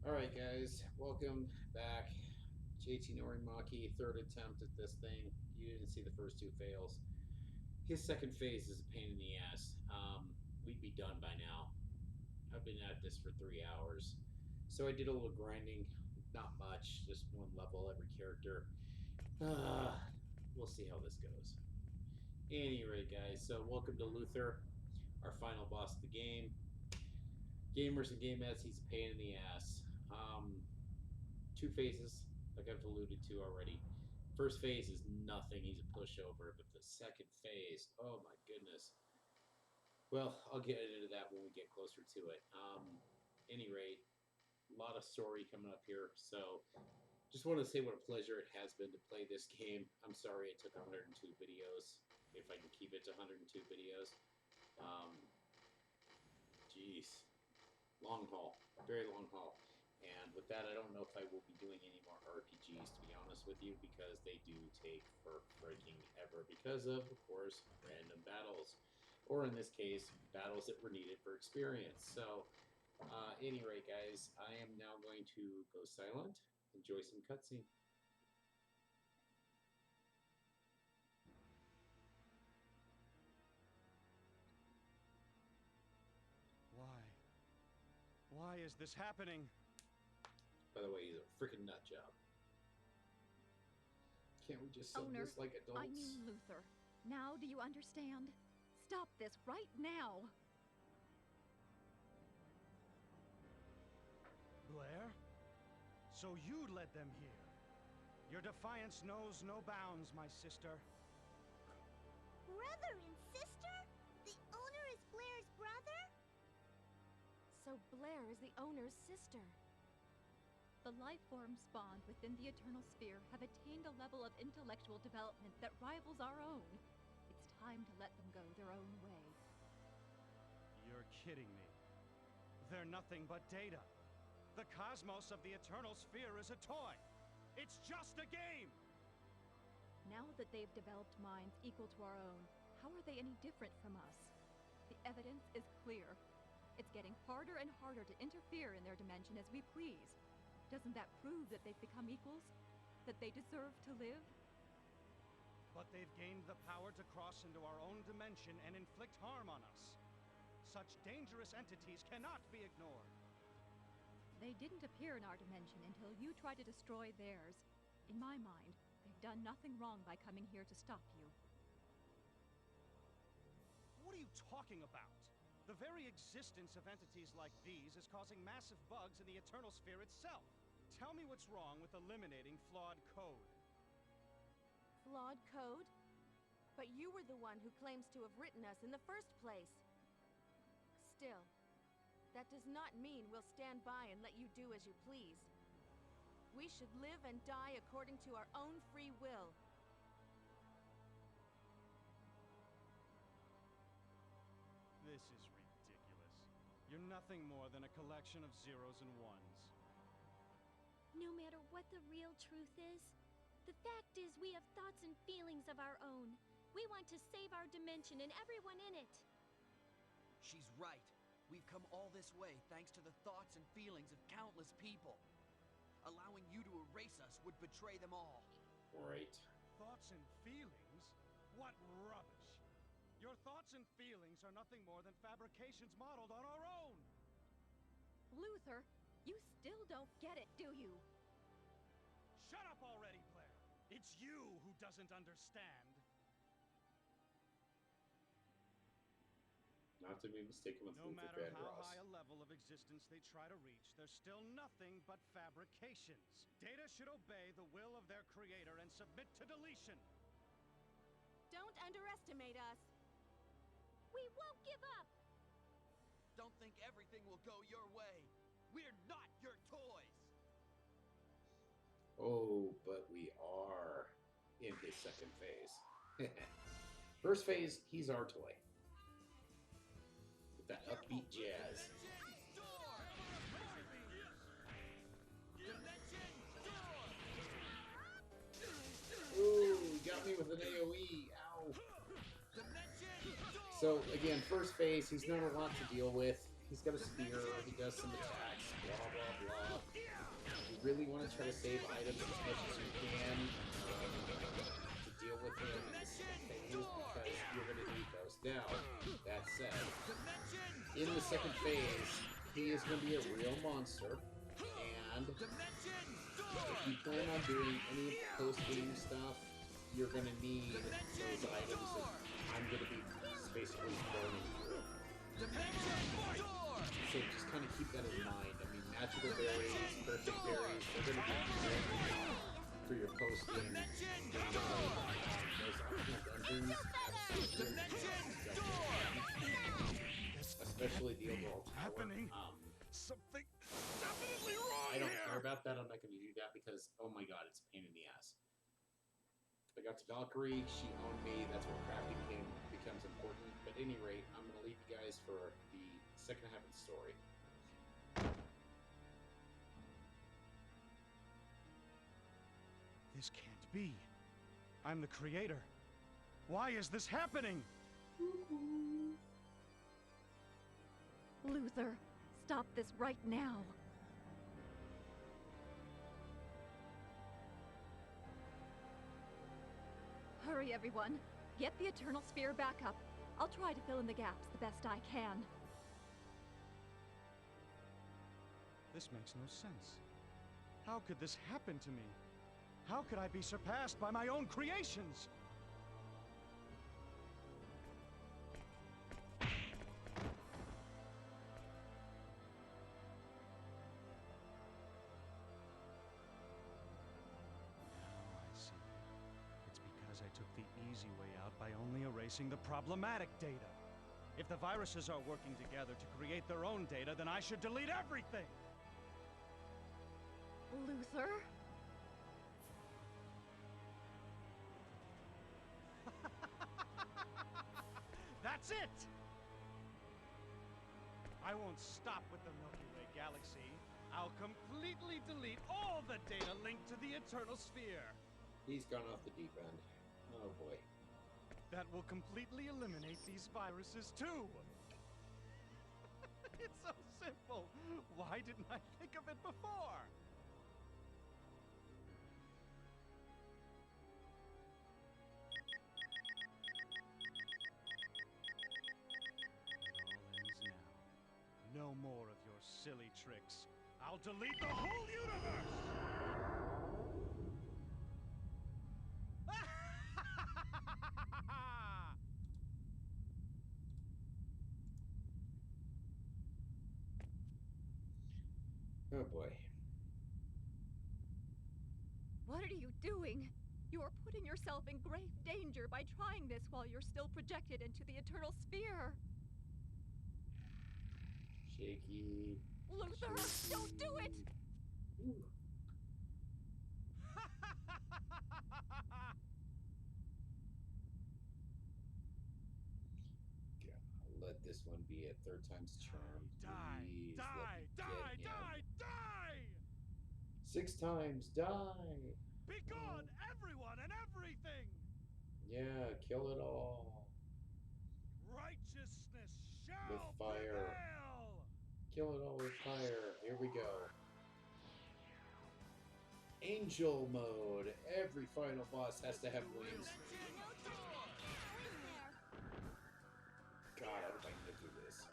Alright guys, welcome back. JT Norimaki, third attempt at this thing. You didn't see the first two fails. His second phase is a pain in the ass. We'd be done by now. I've been at this for 3 hours. So I did a little grinding, not much, just one level every character. We'll see how this goes. Anyway guys, so welcome to Luther, our final boss of the game. Gamers and gamettes, he's a pain in the ass. Two phases, like I've alluded to already. First phase is nothing, he's a pushover, but the second phase, oh my goodness. Well, I'll get into that when we get closer to it. Any rate, a lot of story coming up here, so just want to say what a pleasure it has been to play this game. I'm sorry it took 102 videos, if I can keep it to 102 videos. Um, Jeez. Long haul, very long haul. And with that, I don't know if I will be doing any more RPGs, to be honest with you, because they do take for freaking ever because of course, random battles. Or in this case, battles that were needed for experience. So, any rate, guys, I am now going to go silent, enjoy some cutscene. Why? Why is this happening? By the way, he's a freaking nut job. Can't we just sub Owner, this like adults? I mean Luther. Now do you understand? Stop this right now! Blair? So you led them here. Your defiance knows no bounds, my sister. Brother and sister? The owner is Blair's brother? So Blair is the owner's sister. The life forms spawned within the Eternal Sphere have attained a level of intellectual development that rivals our own. It's time to let them go their own way. You're kidding me. They're nothing but data. The cosmos of the Eternal Sphere is a toy. It's just a game! Now that they've developed minds equal to our own, how are they any different from us? The evidence is clear. It's getting harder and harder to interfere in their dimension as we please. Doesn't that prove that they've become equals? That they deserve to live? But they've gained the power to cross into our own dimension and inflict harm on us. Such dangerous entities cannot be ignored. They didn't appear in our dimension until you tried to destroy theirs. In my mind, they've done nothing wrong by coming here to stop you. What are you talking about? The very existence of entities like these is causing massive bugs in the Eternal Sphere itself. Tell me what's wrong with eliminating flawed code. Flawed code? But you were the one who claims to have written us in the first place. Still, that does not mean we'll stand by and let you do as you please. We should live and die according to our own free will. This is ridiculous. You're nothing more than a collection of zeros and ones. No matter what the real truth is, the fact is we have thoughts and feelings of our own. We want to save our dimension and everyone in it. She's right. We've come all this way thanks to the thoughts and feelings of countless people. Allowing you to erase us would betray them all. Right. Thoughts and feelings? What rubbish! Your thoughts and feelings are nothing more than fabrications modeled on our own! Luther, you still don't get it, do you? Shut up already, Blair! It's you who doesn't understand. Not to be mistaken with No Luther matter how Vandross. high a level of existence they try to reach, they're still nothing but fabrications. Data should obey the will of their creator and submit to deletion. Don't underestimate us. We won't give up! Don't think everything will go your way. We're not your toys! Oh, but we are in his second phase. First phase, he's our toy. With that upbeat jazz. Ooh, he got me with an AoE. Ow. So, again, first phase, he's not a lot to deal with. He's got a spear, he does some attacks, blah, blah, blah. really want to try to save items as much as you can to deal with him in the second phase because you're going to need those. Now, that said, in the second phase, he is going to be a real monster, and if you plan on doing any post-game stuff, you're going to need those items that I'm going to be basically burning through. So just kind of keep that in mind. I mean, magical berries, perfect berries, they're going to be great for your post-game gameplay. Those optional dungeons, especially the overall tower. Something definitely wrong I don't care about that. I'm not going to do that because, oh my god, it's a pain in the ass. I got to Valkyrie, she owned me, that's where crafting becomes important. But at any rate, I'm going to leave you guys for the second half of the story. This can't be. I'm the creator. Why is this happening? Luther, stop this right now. Hurry, everyone. Get the Eternal Sphere back up. I'll try to fill in the gaps the best I can. This makes no sense. How could this happen to me? How could I be surpassed by my own creations? I took the easy way out by only erasing the problematic data. If the viruses are working together to create their own data, then I should delete everything! Luther? That's it! I won't stop with the Milky Way galaxy. I'll completely delete all the data linked to the Eternal Sphere. He's gone off the deep end. Oh boy. That will completely eliminate these viruses too! It's so simple! Why didn't I think of it before? It all ends now. No more of your silly tricks. I'll delete the whole universe! Oh boy. What are you doing? You are putting yourself in grave danger by trying this while you're still projected into the Eternal Sphere. Shaky. Luther, shaky. don't do it! Ooh. Let this one be a third time's charm. Please, Die! 6 times, die! Be gone, everyone and everything! Yeah, kill it all. Righteousness shall With fire. prevail! Kill it all with fire. Here we go. Angel mode. Every final boss has to have wings. God, I would like to do this.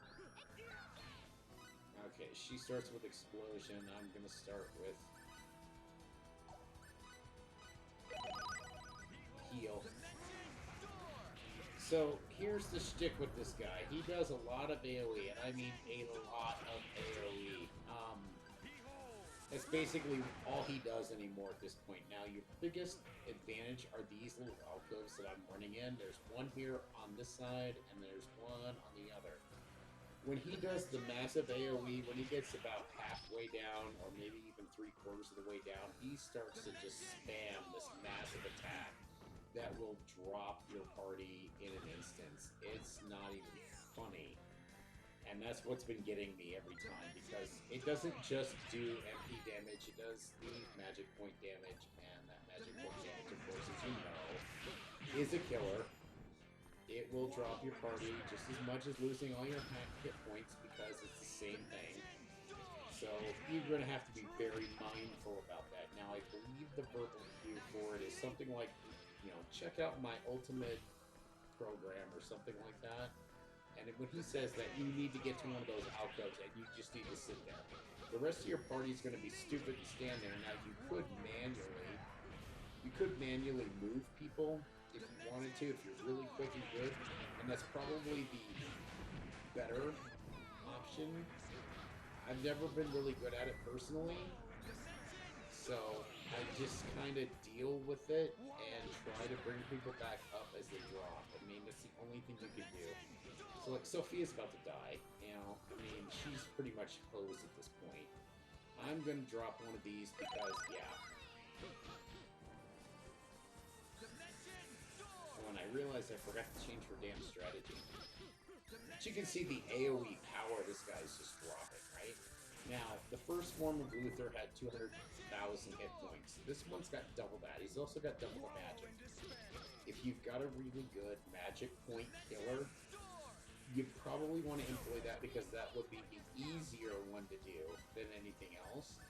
Okay, she starts with explosion. I'm gonna start with heal. So here's the shtick with this guy. He does a lot of AoE, and I mean a lot of AoE. That's basically all he does anymore at this point. Now, your biggest advantage are these little alcoves that I'm running in. There's one here on this side, and there's one on the other. When he does the massive AoE, when he gets about halfway down, or maybe even 3/4 of the way down, he starts to just spam this massive attack that will drop your party in an instance. It's not even funny. And that's what's been getting me every time, because it doesn't just do MP damage, it does the magic point damage, and that magic point damage, of course, as you know, is a killer. It will drop your party just as much as losing all your hit points, because it's the same thing. So you're going to have to be very mindful about that. Now, I believe the verbal cue for it is something like, you know, check out my ultimate program or something like that. And when he says that, you need to get to one of those alcoves and you just need to sit there. The rest of your party is going to be stupid and stand there. Now, you could manually move people if you wanted to, if you're really quick and good. And that's probably the better option. I've never been really good at it personally, so I just kind of deal with it and try to bring people back up as they drop. I mean, that's the only thing you can do. So, like, Sophia's about to die, you know, I mean, she's pretty much hosed at this point. I'm gonna drop one of these because, yeah. Oh, and I realized I forgot to change her damn strategy. But you can see the AoE power this guy's just dropping, right? Now, the first form of Luther had 200,000 hit points. This one's got double that. He's also got double the magic. If you've got a really good magic point killer, you probably want to employ that because that would be the easier one to do than anything else.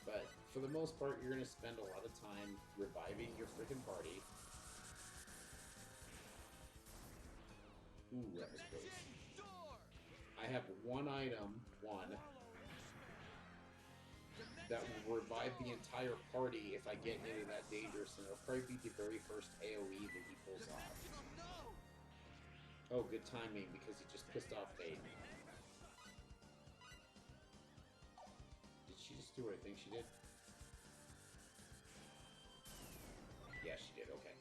But for the most part, you're going to spend a lot of time reviving your freaking party. Ooh, that was close. I have one item, that will revive the entire party if I get into that dangerous, and it'll probably be the very first AoE that he pulls off. Oh, good timing, because he just pissed off Fate. Did she just do what I think she did? Yeah, she did, okay.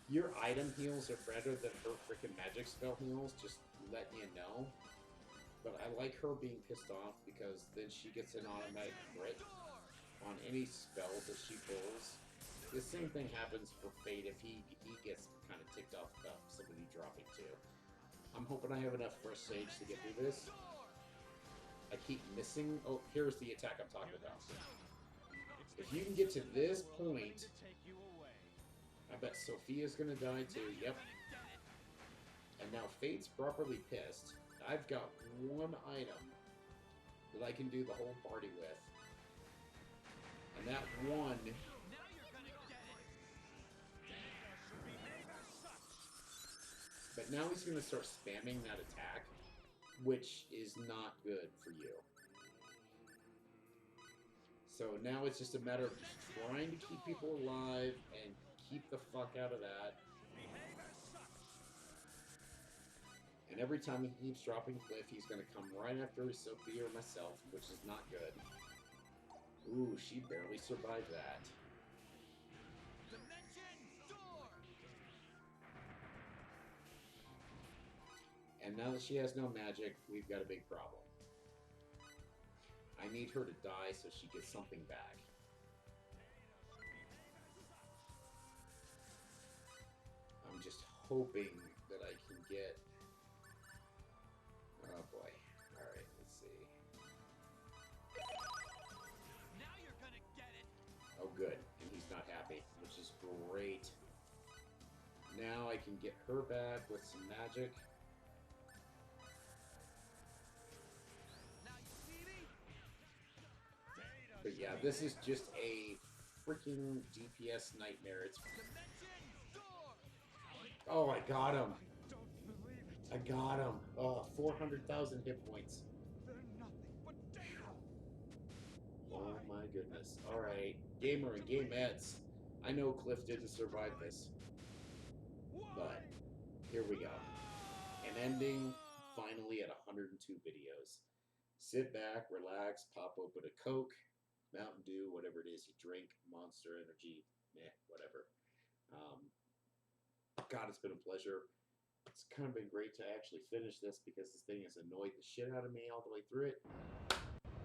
Your item heals are better than her freaking magic spell heals, just letting you know. But I like her being pissed off because then she gets an automatic crit on any spell that she pulls. The same thing happens for Fate if he gets kind of ticked off about somebody dropping too. I'm hoping I have enough Fresh Sage to get through this. I keep missing. Oh, here's the attack I'm talking about. If you can get to this point, I bet Sophia's gonna die too. Yep. And now Fate's properly pissed. I've got one item that I can do the whole party with. And that one... But now he's going to start spamming that attack, which is not good for you. So now it's just a matter of just trying to keep people alive and keep the fuck out of that. And every time he keeps dropping Cliff, he's going to come right after Sophia or myself, which is not good. Ooh, she barely survived that. And now that she has no magic, we've got a big problem. I need her to die so she gets something back. I'm just hoping that I can get... Oh boy. Alright, let's see. Now you're gonna get it. Oh good. And he's not happy, which is great. Now I can get her back with some magic. Now you see me? But yeah, this is just a freaking DPS nightmare. It's... Oh, I got him. I got him. Oh, 400,000 hit points. They're nothing but data. Oh my goodness. Alright, Gamer and Gamettes. I know Cliff didn't survive this. But, here we go. An ending, finally at 102 videos. Sit back, relax, pop open a Coke, Mountain Dew, whatever it is you drink, Monster Energy, whatever. God, it's been a pleasure. It's kind of been great to actually finish this because this thing has annoyed the shit out of me all the way through it.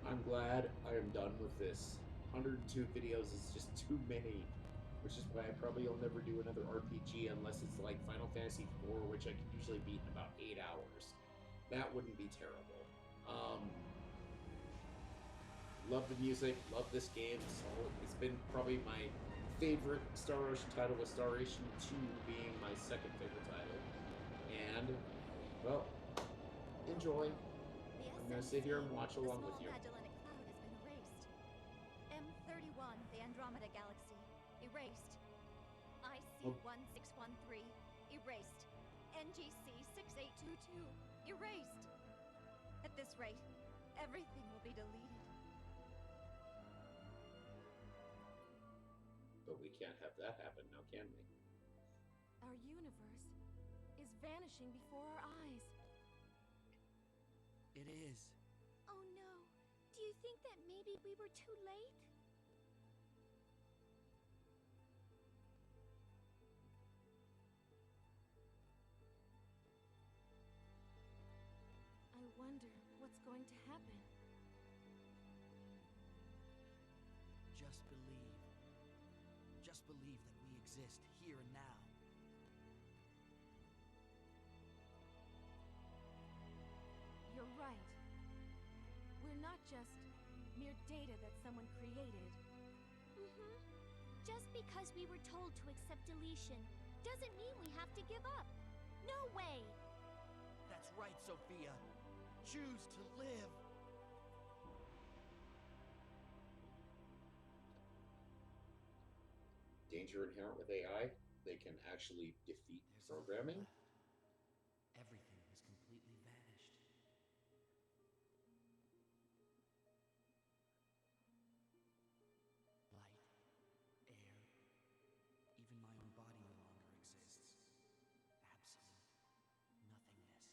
I'm glad I am done with this. 102 videos is just too many, which is why I probably will never do another RPG unless it's like Final Fantasy IV, which I can usually beat in about 8 hours. That wouldn't be terrible. Love the music, love this game. So it's been probably my favorite Star Ocean title, with Star Ocean 2 being my second favorite title. And, well, enjoy. The I'm gonna sit here and watch The along small with you. Magellanic Cloud has been erased. M31, the Andromeda Galaxy, erased. IC1613, erased. NGC 6822, erased. At this rate, everything will be deleted. But we can't have that happen now, can we? Our universe is vanishing before our eyes. It is. Oh no. Do you think that maybe we were too late? I wonder what's going to happen. Just believe. Just believe that we exist here and now. You're right. We're not just mere data that someone created. Mm-hmm. Just because we were told to accept deletion doesn't mean we have to give up. No way! That's right, Sophia. Choose to live. Danger inherent with AI? They can actually defeat programming? Everything has completely vanished. Light, air, even my own body no longer exists. Absolute nothingness.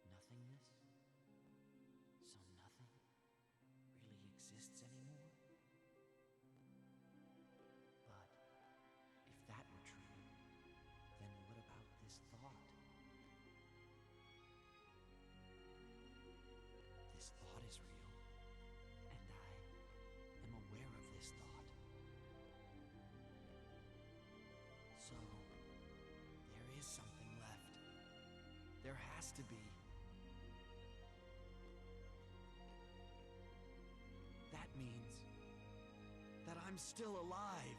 Nothingness? So nothing really exists anymore? But if that were true, then what about this thought? This thought is real, and I am aware of this thought. So, there is something left. There has to be. That means that I'm still alive.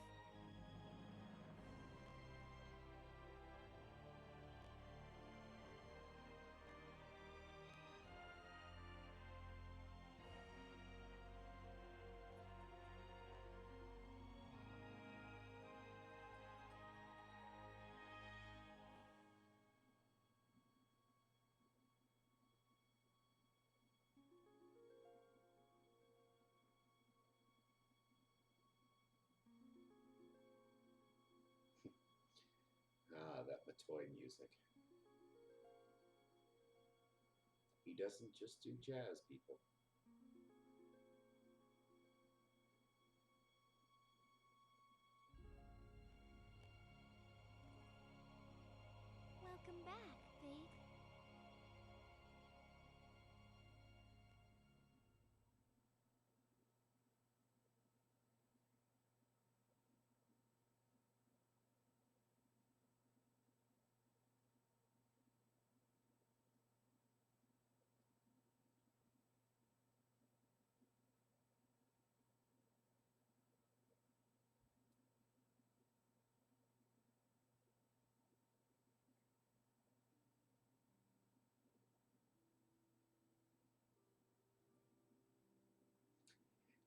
Ah, that Matoy music. He doesn't just do jazz, people. Welcome back, Faith.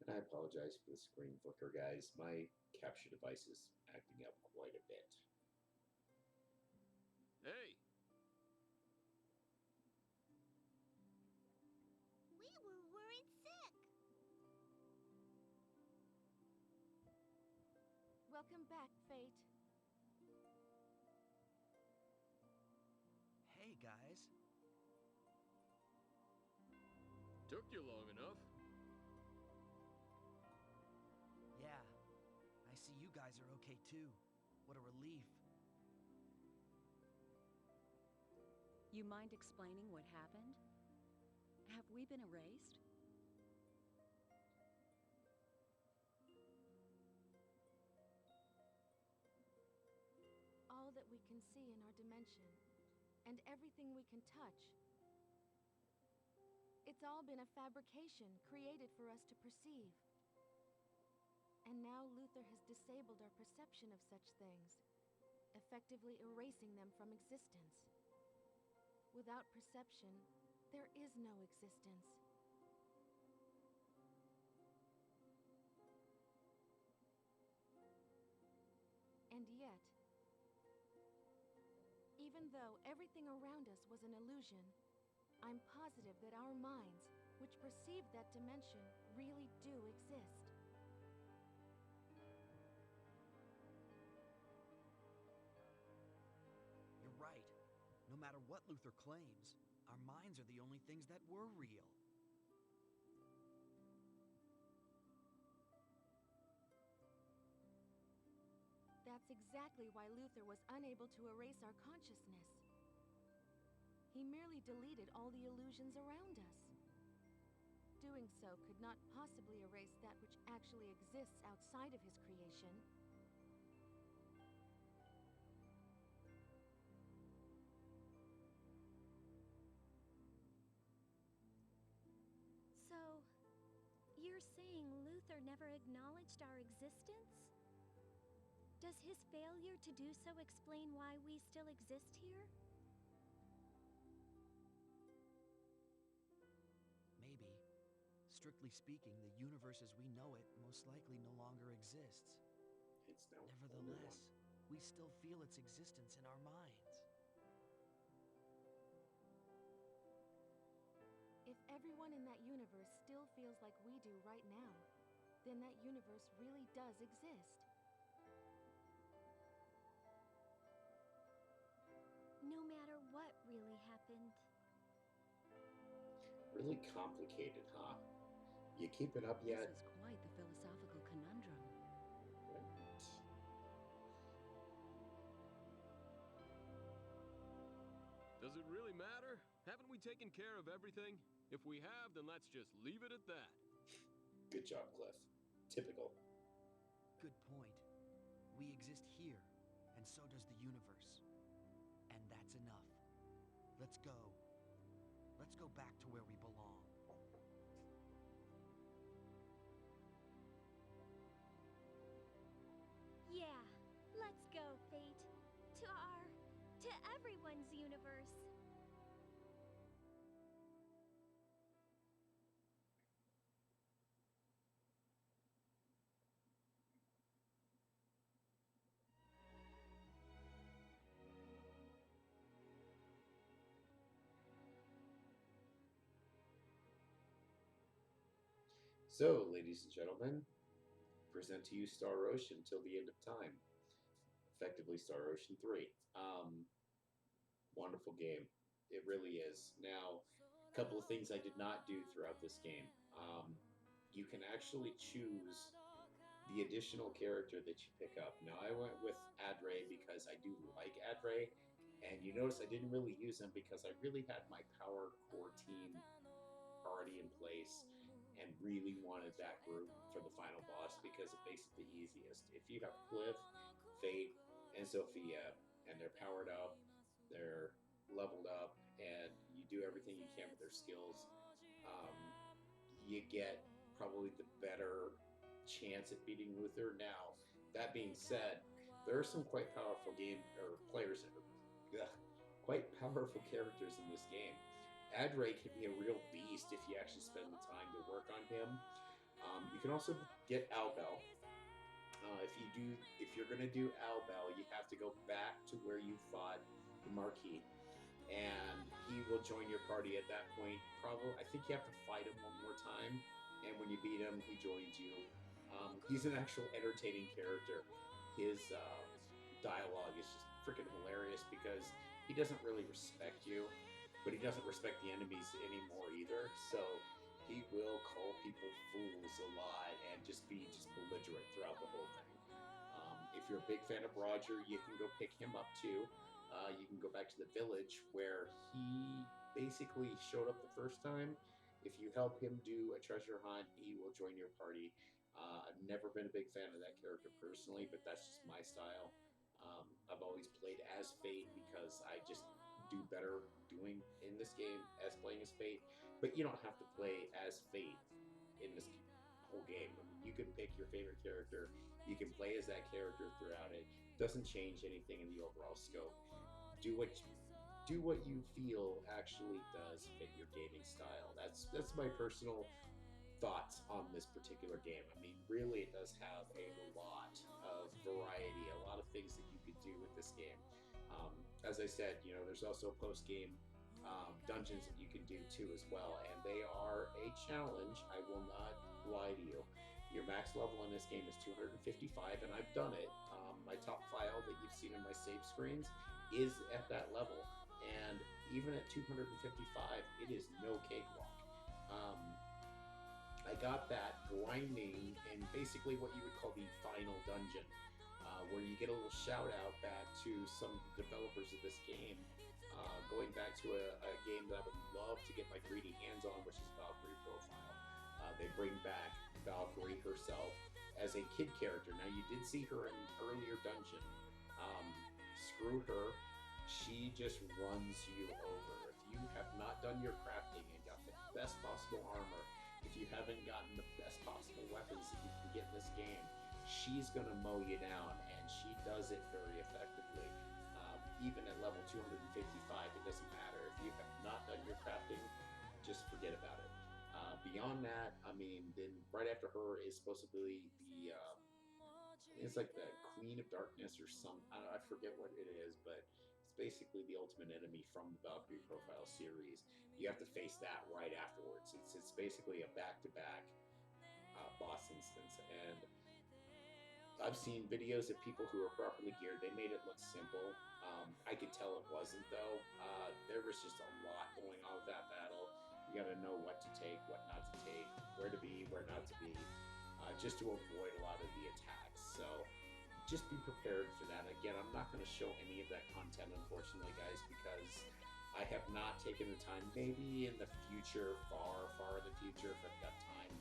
And I apologize for the screen flicker, guys. My capture device is acting up quite a bit. Hey, We were worried sick. Welcome back, Fate. Hey, guys. took you long enough. Yeah, I see you guys are okay too. What a relief. You mind explaining what happened? Have we been erased? All that we can see in our dimension, and everything we can touch. It's all been a fabrication created for us to perceive. And now Luther has disabled our perception of such things. effectively erasing them from existence. Without perception, there is no existence. And yet, even though everything around us was an illusion, I'm positive that our minds, which perceive that dimension, really do exist. You're right. No matter what Luther claims, our minds are the only things that were real. That's exactly why Luther was unable to erase our consciousness. He merely deleted all the illusions around us. Doing so could not possibly erase that which actually exists outside of his creation. So, you're saying Luther never acknowledged our existence? Does his failure to do so explain why we still exist here? Maybe. Strictly speaking, the universe as we know it most likely no longer exists. It's now Nevertheless, we still feel its existence in our minds. If everyone in that universe still feels like we do right now, then that universe really does exist. No matter what really happened. really complicated, huh? You keep it up yet? This is quite the philosophical conundrum. Does it really matter? Haven't we taken care of everything? If we have, then let's just leave it at that. Good job, Cliff. Typical. Good point. We exist here, and so does the universe. And that's enough. Let's go. Let's go back to where we belong. Yeah, let's go, Fate. To everyone's universe. So, ladies and gentlemen, present to you Star Ocean till the end of time. Effectively, Star Ocean 3. Wonderful game. It really is. Now, a couple of things I did not do throughout this game. You can actually choose the additional character that you pick up. Now, I went with Adre because I do like Adre, and you notice I didn't really use him because I really had my power core team already in place and really wanted that group for the final boss because it makes it the easiest. If you have Cliff, Fate, and Sophia, and they're powered up, they're leveled up, and you do everything you can with their skills, you get probably the better chance at beating Luther. Now, that being said, there are some quite powerful players that are quite powerful characters in this game. Adre can be a real beast if you actually spend the time to work on him. You can also get Albel. If you're gonna do Albel, you have to go back to where you fought the Marquis, and he will join your party at that point. I think you have to fight him one more time, and when you beat him, he joins you. He's an actual entertaining character. His dialogue is just freaking hilarious because he doesn't really respect you, but he doesn't respect the enemies anymore either. So he will call people fools a lot and just be belligerent throughout the whole thing. If you're a big fan of Roger, you can go pick him up too. You can go back to the village where he basically showed up the first time. If you help him do a treasure hunt, he will join your party. I've never been a big fan of that character personally, but that's just my style. I've always played as Fate because I just do better doing in this game as playing as Fate. But you don't have to play as Fate in this whole game. I mean, you can pick your favorite character. You can play as that character throughout it. Doesn't change anything in the overall scope. Do what do what you feel actually does fit your gaming style. That's my personal thoughts on this particular game. I mean, really, it does have a lot of variety, a lot of things that you could do with this game. As I said, you know, there's also post game dungeons that you can do too as well, and they are a challenge. I will not lie to you. Your max level in this game is 255, and I've done it. My top file that you've seen in my save screens is at that level, and even at 255, it is no cakewalk. Um, I got that grinding in basically what you would call the final dungeon, where you get a little shout out back to some of the developers of this game, going back to a game that I would love to get my greedy hands on, which is Valkyrie Profile. They bring back Valkyrie herself as a kid character. Now, you did see her in an earlier dungeon. Screw her. She just runs you over. If you have not done your crafting and got the best possible armor, if you haven't gotten the best possible weapons that you can get in this game, she's going to mow you down, and she does it very effectively. Even at level 255, it doesn't matter. If you have not done your crafting, just forget about it. Beyond that, I mean, then right after her is supposed to be the it's like the Queen of Darkness or some, I don't know, I forget what it is, but it's basically the ultimate enemy from the Valkyrie Profile series. You have to face that right afterwards. It's basically a back-to-back boss instance, and I've seen videos of people who are properly geared. They made it look simple. I could tell it wasn't, though. There was just a lot going on with that battle. You got to know what to take, what not to take, where to be, where not to be, just to avoid a lot of the attacks. So just be prepared for that. Again, I'm not going to show any of that content, unfortunately, guys, because I have not taken the time. Maybe in the future, far, far in the future, if I've got time,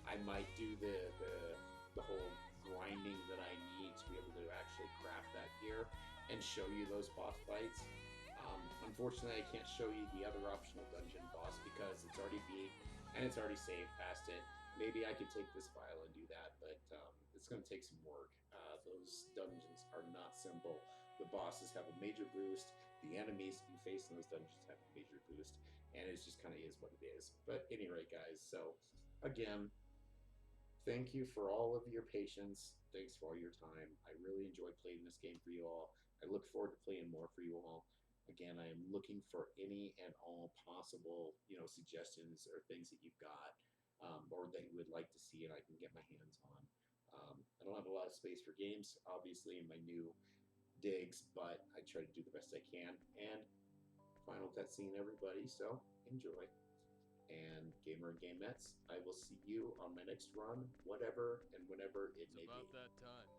I might do the whole grinding that I need to be able to actually craft that gear and show you those boss fights. Unfortunately, I can't show you the other optional dungeon boss because it's already beat and it's already saved past it. Maybe I could take this file and do that, but it's going to take some work. Those dungeons are not simple. The bosses have a major boost. The enemies you face in those dungeons have a major boost, and it just kind of is what it is. But at any rate, guys, so again, thank you for all of your patience. Thanks for all your time. I really enjoyed playing this game for you all. I look forward to playing more for you all. Again, I am looking for any and all possible, you know, suggestions or things that you've got, or that you would like to see and I can get my hands on. I don't have a lot of space for games, obviously, in my new digs, but I try to do the best I can. And final cutscene, everybody, so enjoy. And gamer and gamettes, I will see you on my next run, whatever and whenever it It's may about be. that time.